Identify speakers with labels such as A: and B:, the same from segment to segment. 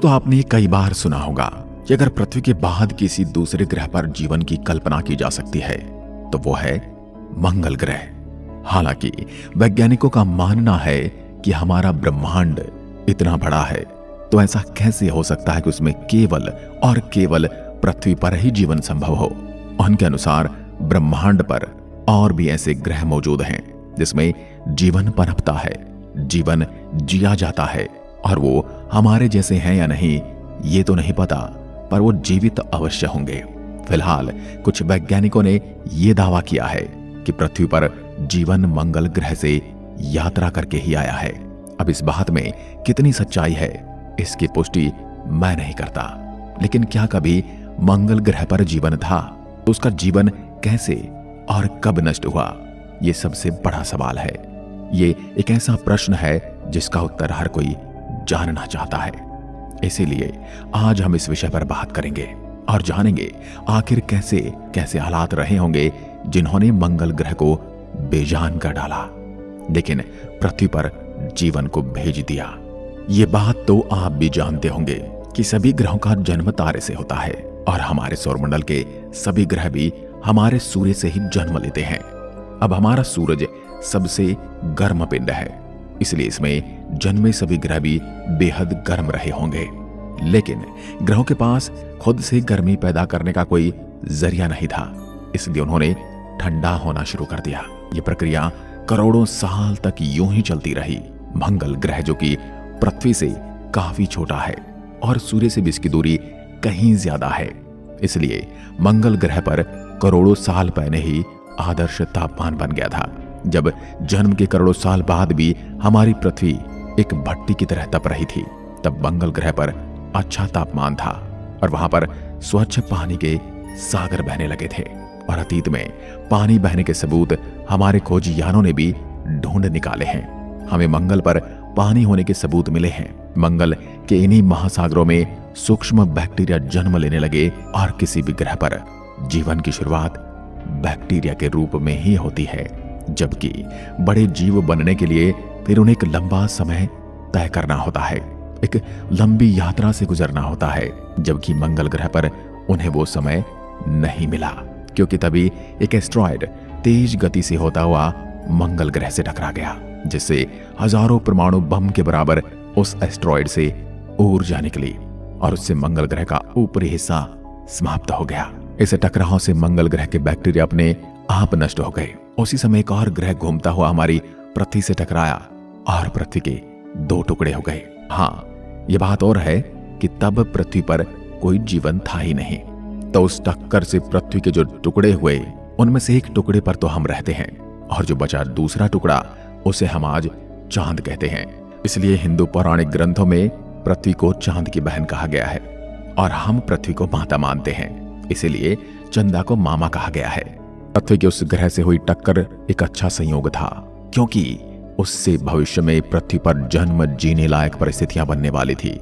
A: तो आपने कई बार सुना होगा कि अगर पृथ्वी के बाद किसी दूसरे ग्रह पर जीवन की कल्पना की जा सकती है तो वो है मंगल ग्रह। हालांकि वैज्ञानिकों का मानना है कि हमारा ब्रह्मांड इतना बड़ा है तो ऐसा कैसे हो सकता है कि उसमें केवल और केवल पृथ्वी पर ही जीवन संभव हो। उनके अनुसार ब्रह्मांड पर और भी ऐसे ग्रह मौजूद हैं जिसमें जीवन पनपता है, जीवन जिया जाता है, और वो हमारे जैसे हैं या नहीं ये तो नहीं पता, पर वो जीवित अवश्य होंगे। फिलहाल कुछ वैज्ञानिकों ने यह दावा किया है कि पृथ्वी पर जीवन मंगल ग्रह से यात्रा करके ही आया है। अब इस बात में कितनी सच्चाई है इसकी पुष्टि मैं नहीं करता, लेकिन क्या कभी मंगल ग्रह पर जीवन था तो उसका जीवन कैसे और कब नष्ट हुआ, ये सबसे बड़ा सवाल है। ये एक ऐसा प्रश्न है जिसका उत्तर हर कोई जानना चाहता है। इसीलिए आज हम इस विषय पर बात करेंगे और जानेंगे आखिर कैसे कैसे हालात रहे होंगे जिन्होंने मंगल ग्रह को बेजान कर डाला, लेकिन पृथ्वी पर जीवन को भेज दिया। ये बात तो आप भी जानते होंगे कि सभी ग्रहों का जन्म तारे से होता है और हमारे सौरमंडल के सभी ग्रह भी हमारे सूर्य से ही जन्म लेते हैं। अब हमारा सूरज सबसे गर्म पिंड है, इसलिए इसमें जन्मे सभी ग्रह भी बेहद गर्म रहे होंगे। लेकिन ग्रहों के पास खुद से गर्मी पैदा करने का कोई जरिया नहीं था, इसलिए उन्होंने ठंडा होना शुरू कर दिया। ये प्रक्रिया करोड़ों साल तक यूं ही चलती रही। मंगल ग्रह जो कि पृथ्वी से काफी छोटा है और सूर्य से भी इसकी दूरी कहीं ज्यादा है, इसलिए मंगल ग्रह पर करोड़ों साल पहले ही आदर्श तापमान बन गया था। जब जन्म के करोड़ों साल बाद भी हमारी पृथ्वी एक भट्टी की तरह तप रही थी, तब मंगल ग्रह पर अच्छा तापमान था और वहां पर स्वच्छ पानी के सागर बहने लगे थे। और अतीत में पानी बहने के सबूत हमारे खोजयानों ने भी ढूंढ निकाले हैं। हमें मंगल पर पानी होने के सबूत मिले हैं। मंगल के इन्हीं महासागरों में सूक्ष्म बैक्टीरिया जन्म लेने लगे और किसी भी ग्रह पर जीवन की शुरुआत बैक्टीरिया के रूप में ही होती है, जबकि बड़े जीव बनने के लिए फिर उन्हें एक लंबा समय तय करना होता है, एक लंबी यात्रा से गुजरना होता है, जबकि मंगल ग्रह पर उन्हें वो समय नहीं मिला, क्योंकि तभी एक एस्ट्रॉयड तेज गति से होता हुआ मंगल ग्रह से टकरा गया, जिससे हजारों परमाणु बम के बराबर उस एस्ट्रॉयड से ऊर्जा निकली और उससे मंगल ग्रह का ऊपरी हिस्सा समाप्त हो गया। इस टकराव से मंगल ग्रह के बैक्टीरिया अपने आप नष्ट हो गए। उसी समय एक और ग्रह घूमता हुआ हमारी पृथ्वी से टकराया और पृथ्वी के दो टुकड़े हो गए। हाँ, यह बात और है कि तब पृथ्वी पर कोई जीवन था ही नहीं, तो उस टक्कर से पृथ्वी के जो टुकड़े हुए उनमें से एक टुकड़े पर तो हम रहते हैं और जो बचा दूसरा टुकड़ा उसे हम आज चांद कहते हैं। इसलिए हिंदू पौराणिक ग्रंथों में पृथ्वी को चांद की बहन कहा गया है और हम पृथ्वी को माता मानते हैं, इसीलिए चंदा को मामा कहा गया है। पृथ्वी के उस ग्रह से हुई टक्कर एक अच्छा संयोग था, क्योंकि उससे भविष्य में पृथ्वी पर जन्म जीने लायक परिस्थितियां बनने वाली थी।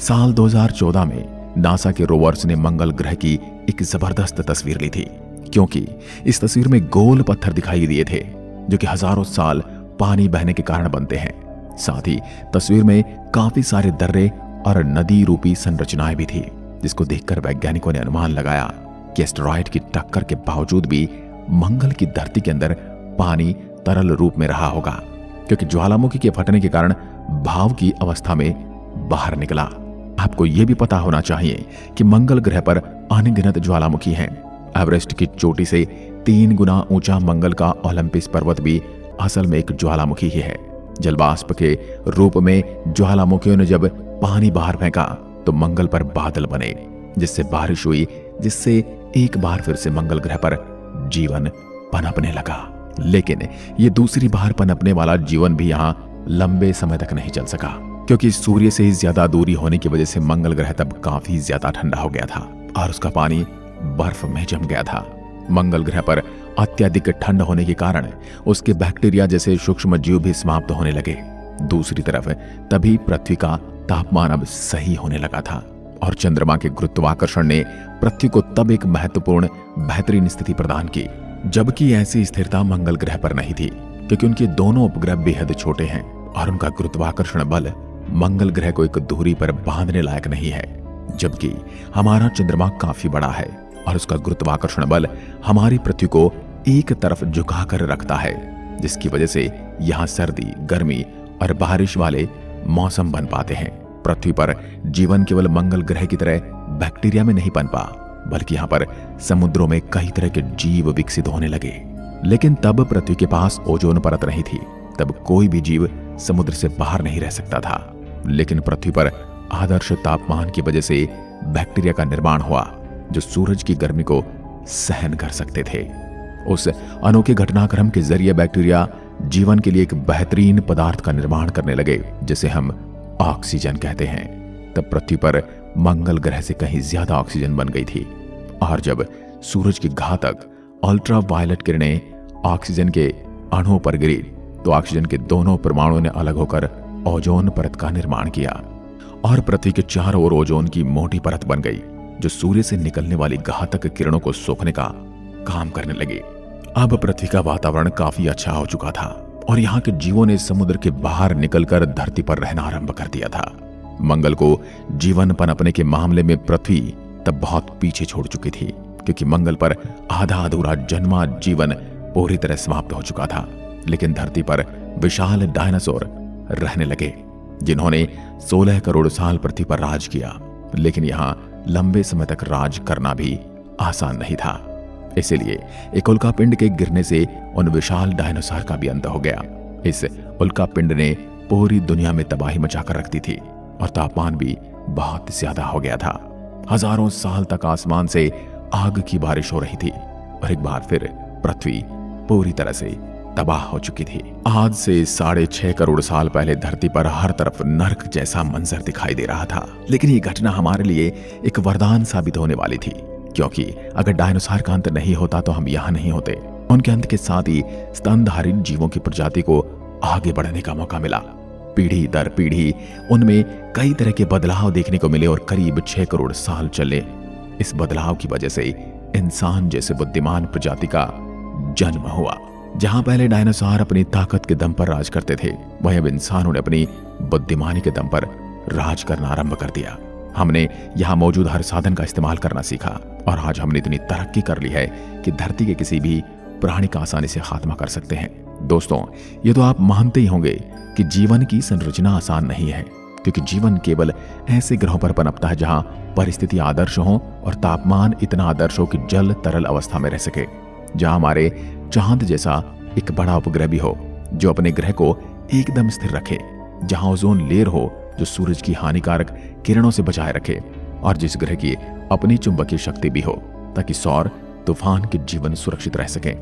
A: साल 2014 में नासा के रोवर्स ने मंगल ग्रह की एक जबरदस्त तस्वीर ली थी, क्योंकि इस तस्वीर में गोल पत्थर दिखाई दिए थे जो कि हजारों साल पानी बहने के कारण बनते हैं। साथ ही तस्वीर में काफी सारे दर्रे और नदी रूपी संरचनाएं भी थी, जिसको देखकर वैज्ञानिकों ने अनुमान लगाया कि एस्टेरॉयड की टक्कर के बावजूद भी मंगल की धरती के अंदर पानी तरल रूप में रहा होगा, क्योंकि ज्वालामुखी के फटने के कारण भाव की अवस्था में बाहर निकला। आपको यह भी पता होना चाहिए कि मंगल ग्रह पर अनगिनत ज्वालामुखी हैं। एवरेस्ट की चोटी से 3 गुना ऊंचा मंगल का ओलंपस पर्वत भी असल में एक ज्वालामुखी ही है। जलवाष्प के रूप में ज्वालामुखियों ने जब पानी बाहर फेंका तो मंगल पर बादल बने, जिससे बारिश हुई, जिससे एक बार फिर से मंगल ग्रह पर जीवन पनपने लगा। लेकिन ये दूसरी बार पनपने वाला जीवन भी यहाँ लंबे समय तक नहीं चल सका, क्योंकि सूर्य से ज्यादा दूरी होने की वजह से मंगल ग्रह तब काफी ज्यादा ठंडा हो गया था और उसका पानी बर्फ में जम गया था। मंगल ग्रह पर अत्यधिक ठंड होने के कारण उसके बैक्टीरिया जैसे सूक्ष्म जीव भी समाप्त होने लगे। दूसरी तरफ तभी पृथ्वी का तापमान अब सही होने लगा था और चंद्रमा के गुरुत्वाकर्षण ने पृथ्वी को तब एक महत्वपूर्ण बेहतरीन स्थिति प्रदान की, जबकि ऐसी स्थिरता मंगल ग्रह पर नहीं थी, क्योंकि उनके दोनों उपग्रह बेहद छोटे हैं और उनका गुरुत्वाकर्षण बल मंगल ग्रह को एक धुरी पर बांधने लायक नहीं है, जबकि हमारा चंद्रमा काफी बड़ा है और उसका गुरुत्वाकर्षण बल हमारी पृथ्वी को एक तरफ झुकाकर रखता है, जिसकी वजह से यहाँ सर्दी, गर्मी और बारिश वाले मौसम बन पाते हैं। पृथ्वी पर जीवन केवल मंगल ग्रह की तरह बैक्टीरिया में नहीं पनपा, बल्कि यहाँ पर समुद्रों में कई तरह के जीव विकसित होने लगे। लेकिन तब पृथ्वी के पास ओजोन परत नहीं थी, तब कोई भी जीव समुद्र से बाहर नहीं रह सकता था। लेकिन पृथ्वी पर आदर्श तापमान की वजह से बैक्टीरिया का निर्माण हुआ, जो सूरज की गर्मी को सहन कर सकते थे। उस अनोखे घटनाक्रम के जरिए बैक्टीरिया जीवन के लिए एक बेहतरीन पदार्थ का निर्माण करने लगे, जिसे हम ऑक्सीजन कहते हैं। तब पृथ्वी पर मंगल ग्रह से कहीं ज्यादा ऑक्सीजन बन गई थी, और जब सूरज की घातक अल्ट्रा वायलेट किरणें ऑक्सीजन के अणुओं पर गिरी, तो ऑक्सीजन के दोनों परमाणुओं ने अलग होकर ओजोन परत का निर्माण किया, और पृथ्वी के चारों ओर ओजोन की मोटी परत बन गई, जो सूर्य से निकलने वाली घातक किरणों को सोखने का काम करने लगी। अब पृथ्वी का वातावरण काफी अच्छा हो चुका था, और यहाँ के जीवों ने समुद्र के बाहर निकलकर धरती पर रहना आरंभ कर दिया था। मंगल को जीवन पनपने के मामले में पृथ्वी तब बहुत पीछे छोड़ चुकी थी, क्योंकि मंगल पर आधा अधूरा जन्मा जीवन पूरी तरह समाप्त हो चुका था। लेकिन धरती पर विशाल डायनासोर रहने लगे, जिन्होंने 16 करोड़ साल पृथ्वी पर राज किया। लेकिन यहाँ लंबे समय तक राज करना भी आसान नहीं था, इसलिए एक उल्कापिंड के गिरने से उन विशाल डायनासोर का भी अंत हो गया। इस उल्कापिंड ने पूरी दुनिया में तबाही मचाकर रख दी थी, और तापमान भी बहुत ज्यादा हो गया था। हजारों साल तक आसमान से आग की बारिश हो रही थी, और एक बार फिर पृथ्वी पूरी तरह से तबाह हो चुकी थी। आज से 6.5 करोड़ साल पहले धरती पर हर तरफ नर्क जैसा मंजर दिखाई दे रहा था। लेकिन ये घटना हमारे लिए एक वरदान साबित होने वाली थी, क्योंकि अगर डायनासोर का अंत नहीं होता तो हम यहाँ नहीं होते। उनके अंत के साथ ही स्तनधारी जीवों की प्रजाति को आगे बढ़ने का मौका मिला। पीढ़ी दर पीढ़ी उनमें कई तरह के बदलाव देखने को मिले, और करीब 6 करोड़ साल चले। इस बदलाव की वजह से इंसान जैसे बुद्धिमान प्रजाति का जन्म हुआ। जहां पहले डायनासोर अपनी ताकत के दम पर राज करते थे, वहीं अब इंसानों ने अपनी बुद्धिमानी के दम पर राज करना आरंभ कर दिया। हमने यहाँ मौजूद हर साधन का इस्तेमाल करना सीखा, और आज हमने इतनी तरक्की कर ली है कि धरती के किसी भी प्राणी का आसानी से खात्मा कर सकते हैं। दोस्तों, ये तो आप मानते ही होंगे कि जीवन की संरचना आसान नहीं है, क्योंकि जीवन केवल ऐसे ग्रहों पर पनपता है जहां परिस्थिति आदर्श हो और तापमान इतना आदर्श हो कि जल तरल अवस्था में रह सके, जहां हमारे चांद जैसा एक बड़ा उपग्रह भी हो जो अपने ग्रह को एकदम स्थिर रखे, जहां ओजोन लेयर हो जो सूरज की हानिकारक किरणों से बचाए रखे, और जिस ग्रह की अपनी चुंबकीय शक्ति भी हो, ताकि सौर तूफान के जीवन सुरक्षित रह सके।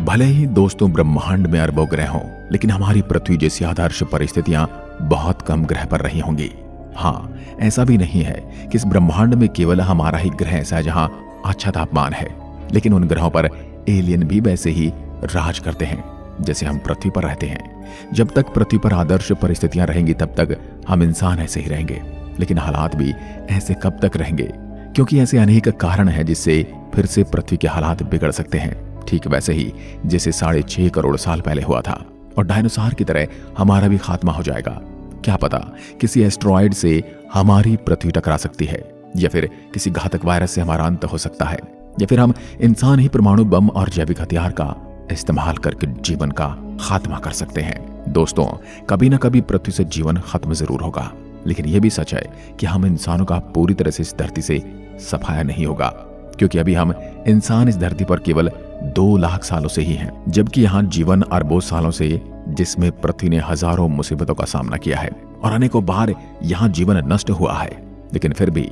A: भले ही दोस्तों ब्रह्मांड में अरबों ग्रह हों, लेकिन हमारी पृथ्वी जैसी आदर्श परिस्थितियां बहुत कम ग्रह पर रही होंगी। हाँ, ऐसा भी नहीं है कि इस ब्रह्मांड में केवल हमारा ही ग्रह ऐसा है जहां अच्छा तापमान है, लेकिन उन ग्रहों पर एलियन भी वैसे ही राज करते हैं जैसे हम पृथ्वी पर रहते हैं। जब तक पृथ्वी पर आदर्श परिस्थितियां रहेंगी तब तक हम इंसान ऐसे ही रहेंगे, लेकिन हालात भी ऐसे कब तक रहेंगे? क्योंकि ऐसे अनेक कारण हैं जिससे फिर से पृथ्वी के हालात बिगड़ सकते हैं, ठीक वैसे ही जैसे 6.5 करोड़ साल पहले हुआ था। और डायनासोर की तरह हमारा भी खात्मा हो जाएगा। क्या पता किसी एस्ट्रॉयड से हमारी पृथ्वी टकरा सकती है, या फिर किसी घातक वायरस से हमारा अंत हो सकता है, या फिर हम इंसान ही परमाणु बम और जैविक हथियार का इस्तेमाल करके जीवन का खात्मा कर सकते हैं। दोस्तों, कभी ना कभी पृथ्वी से जीवन खत्म जरूर होगा, लेकिन यह भी सच है कि हम इंसानों का पूरी तरह से इस धरती से सफाया नहीं होगा, क्योंकि अभी हम इंसान इस धरती पर केवल 2 लाख सालों से ही हैं, जबकि यहाँ जीवन अरबों सालों से, जिसमें पृथ्वी ने हजारों मुसीबतों का सामना किया है और अनेकों बार यहाँ जीवन नष्ट हुआ है, लेकिन फिर भी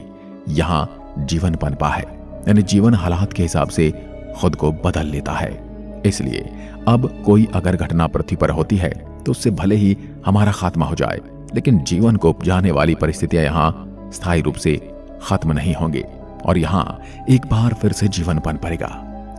A: यहाँ जीवन पनपा है। यानी जीवन हालात के हिसाब से खुद को बदल लेता है। इसलिए अब कोई अगर घटना पृथ्वी पर होती है तो उससे भले ही हमारा खात्मा हो जाए, लेकिन जीवन को उपजाने वाली परिस्थितियां यहाँ स्थायी रूप से खत्म नहीं होंगी, और यहाँ एक बार फिर से जीवन पनपेगा।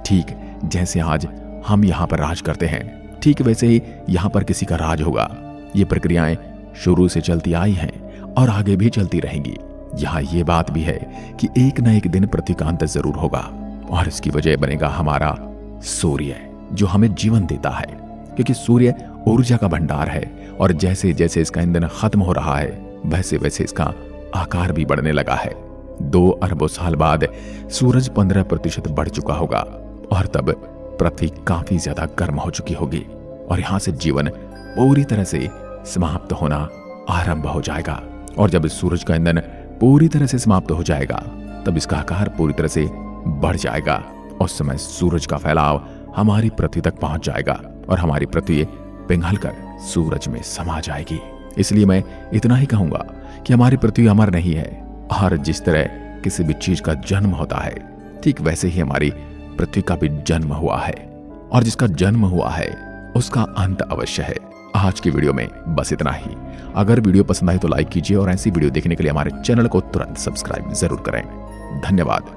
A: ठीक जैसे आज हम यहाँ पर राज करते हैं, ठीक वैसे ही यहाँ पर किसी का राज होगा। ये प्रक्रियाएं शुरू से चलती आई हैं और आगे भी चलती रहेंगी। यहाँ ये बात भी है कि एक न एक दिन पृथ्वी का अंत जरूर होगा, और इसकी वजह बनेगा हमारा सूर्य, जो हमें जीवन देता है, क्योंकि सूर्य ऊर्जा का भंडार है, और जैसे जैसे इसका ईंधन खत्म हो रहा है वैसे वैसे इसका आकार भी बढ़ने लगा है। 2 अरबों साल बाद सूरज 15% बढ़ चुका होगा और तब पृथ्वी काफी ज्यादा गर्म हो चुकी होगी और यहां से जीवन पूरी तरह से समाप्त होना आरंभ हो जाएगा। और जब इस सूरज का ईंधन पूरी तरह से समाप्त हो जाएगा तब इसका आकार पूरी तरह से बढ़ जाएगा। उस समय सूरज का फैलाव हमारी पृथ्वी तक पहुंच जाएगा और हमारी पृथ्वी पिघलकर सूरज में समा जाएगी। इसलिए मैं इतना ही कहूंगा कि हमारी पृथ्वी अमर नहीं है और जिस तरह किसी भी चीज का जन्म होता है ठीक वैसे ही हमारी पृथ्वी का भी जन्म हुआ है और जिसका जन्म हुआ है उसका अंत अवश्य है। आज की वीडियो में बस इतना ही। अगर वीडियो पसंद आई तो लाइक कीजिए और ऐसी वीडियो देखने के लिए हमारे चैनल को तुरंत सब्सक्राइब जरूर करें। धन्यवाद।